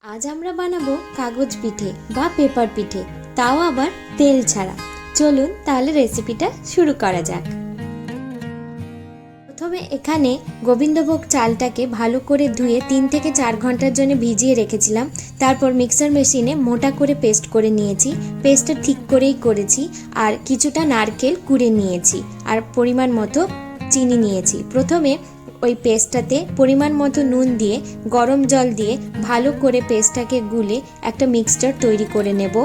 আজ আমরা বানাবো কাগজ পিঠে বা পেপার পিঠে, তাও আবার তেল ছাড়া। চলুন তাহলে রেসিপিটা শুরু করা যাক। প্রথমে এখানে গোবিন্দভোগ চালটাকে ভালো করে ধুয়ে 3 থেকে 4 ঘন্টার জন্য ভিজিয়ে রেখেছিলাম। তারপর মিক্সার মেশিনে মোটা করে পেস্ট করে নিয়েছি। পেস্টটা ঠিক করেই করেছি। আর কিছুটা নারকেল কুড়ে নিয়েছি আর পরিমাণ মতো চিনি নিয়েছি। প্রথমে ওই পেস্টটাতে পরিমাণ মতো নুন দিয়ে গরম জল দিয়ে ভালো করে পেস্টটাকে গুলে একটা মিক্সচার তৈরি করে নেব।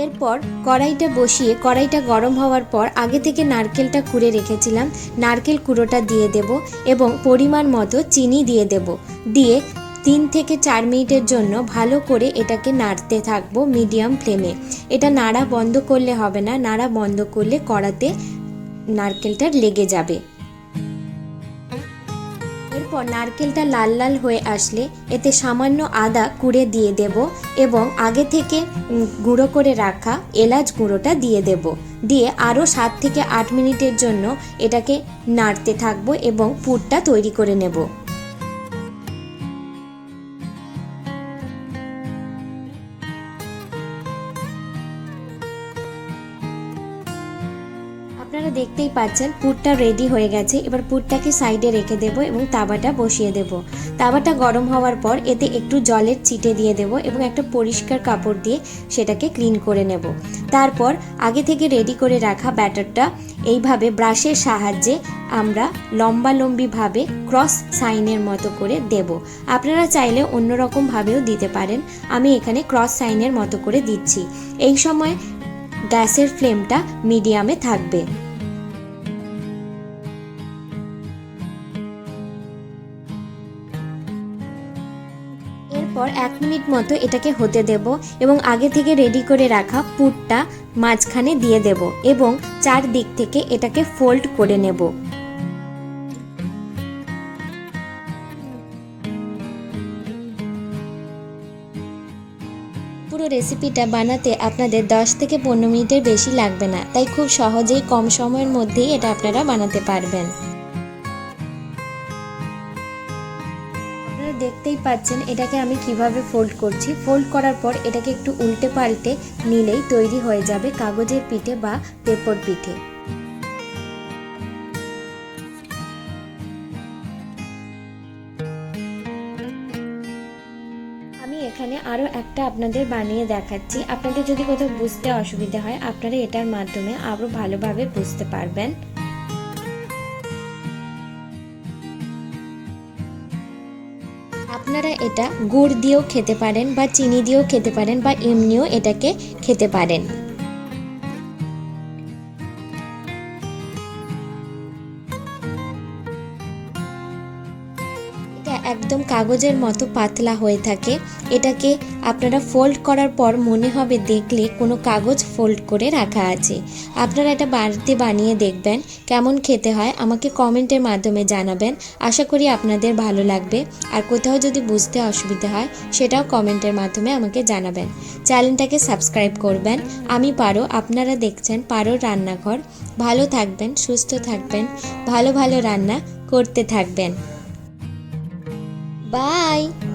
এরপর কড়াইটা বসিয়ে কড়াইটা গরম হওয়ার পর আগে থেকে নারকেলটা কুড়ে রেখেছিলাম, নারকেল কুড়োটা দিয়ে দেব এবং পরিমাণ মতো চিনি দিয়ে দেব। দিয়ে 3 থেকে 4 মিনিটের জন্য ভালো করে এটাকে নাড়তে থাকবো মিডিয়াম ফ্লেমে। এটা নাড়া বন্ধ করলে হবে না, নাড়া বন্ধ করলে কড়াতে নারকেলটা লেগে যাবে। এরপর নারকেলটা লাল লাল হয়ে আসলে এতে সামান্য আদা কুড়ে দিয়ে দেব এবং আগে থেকে গুঁড়ো করে রাখা এলাচ গুঁড়োটা দিয়ে দেব। দিয়ে আরও 7 থেকে 8 মিনিটের জন্য এটাকে নাড়তে থাকবো এবং পুরটা তৈরি করে নেব। আপনারা দেখতেই পাচ্ছেন পুরটা রেডি হয়ে গেছে। এবার পুরটাকে সাইডে রেখে দেব এবং তাওয়াটা বসিয়ে দেব। তাওয়াটা গরম হওয়ার পর এতে একটু জলের ছিটে দিয়ে দেব এবং একটা পরিষ্কার কাপড় দিয়ে সেটাকে ক্লিন করে নেব। তারপর আগে থেকে রেডি করে রাখা ব্যাটারটা এইভাবে ব্রাশের সাহায্যে আমরা লম্বালম্বিভাবে ক্রস সাইনের মতো করে দেব। আপনারা চাইলে অন্যরকমভাবেও দিতে পারেন, আমি এখানে ক্রস সাইনের মতো করে দিচ্ছি। এই সময় গ্যাসের ফ্লেমটা মিডিয়ামে থাকবে। এরপর 1 মিনিট মতো এটাকে হতে দেব এবং আগে থেকে রেডি করে রাখা পুরটা মাঝখানে দিয়ে দেব এবং 4 দিক থেকে এটাকে ফোল্ড করে নেব। পুরো রেসিপিটা বানাতে আপনাদের 10 থেকে 15 মিনিটের বেশি লাগবে না, তাই খুব সহজেই কম সময়ের মধ্যেই এটা আপনারা বানাতে পারবেন। আপনারা দেখতেই পাচ্ছেন এটাকে আমি কিভাবে ফোল্ড করছি। ফোল্ড করার পর এটাকে একটু উল্টে পাল্টে নিলেই তৈরি হয়ে যাবে কাগজের পিঠে বা পেপার পিঠে। আমি এখানে আরও একটা আপনাদের বানিয়ে দেখাচ্ছি। আপনাদের যদি কোথাও বুঝতে অসুবিধা হয় আপনারা এটার মাধ্যমে আরও ভালোভাবে বুঝতে পারবেন। আপনারা এটা গুড় দিয়েও খেতে পারেন বা চিনি দিয়েও খেতে পারেন বা এমনিও এটাকে খেতে পারেন। একদম কাগজের মতো পাতলা হয়ে থাকে। এটাকে আপনারা ফোল্ড করার পর মনে হবে দেখলে কোনো কাগজ ফোল্ড করে রাখা আছে। আপনারা এটা বাড়িতে বানিয়ে দেখবেন, কেমন খেতে হয় আমাকে কমেন্টের মাধ্যমে জানাবেন। আশা করি আপনাদের ভালো লাগবে। আর কোথাও যদি বুঝতে অসুবিধা হয় সেটাও কমেন্টের মাধ্যমে আমাকে জানাবেন। চ্যানেলটাকে সাবস্ক্রাইব করবেন। আমি পারো, আপনারা দেখছেন পারোর রান্নাঘর। ভালো থাকবেন, সুস্থ থাকবেন, ভালো ভালো রান্না করতে থাকবেন। Bye.